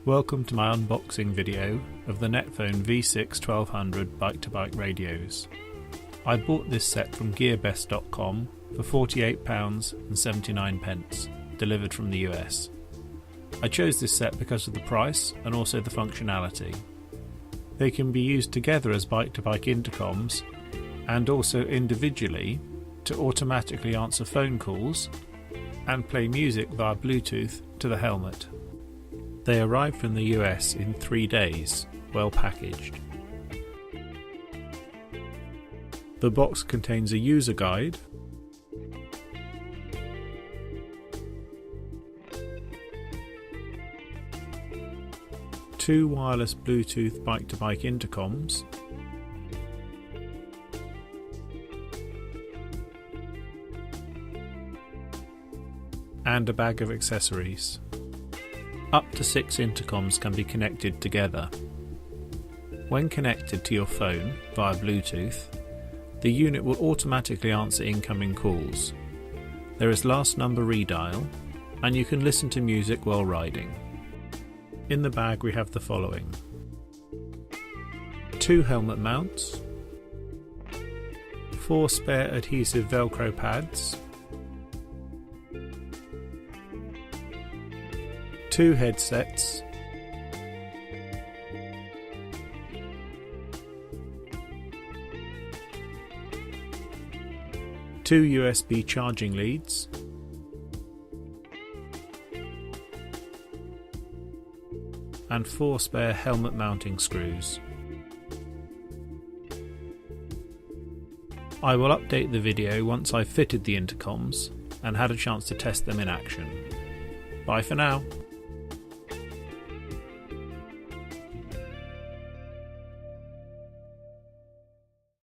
Welcome to my unboxing video of the Netphone V6 1200 bike-to-bike radios. I bought this set from gearbest.com for £48.79, delivered from the US. I chose this set because of the price and also the functionality. They can be used together as bike-to-bike intercoms and also individually to automatically answer phone calls and play music via Bluetooth to the helmet. They arrived from the US in 3 days, well packaged. The box contains a user guide, two wireless Bluetooth bike-to-bike intercoms, and a bag of accessories. Up to 6 intercoms can be connected together. When connected to your phone via Bluetooth, the unit will automatically answer incoming calls. There is last number redial, and you can listen to music while riding. In the bag we have the following: 2 helmet mounts, 4 spare adhesive Velcro pads, 2 headsets, two USB charging leads, and 4 spare helmet mounting screws. I will update the video once I've fitted the intercoms and had a chance to test them in action. Bye for now.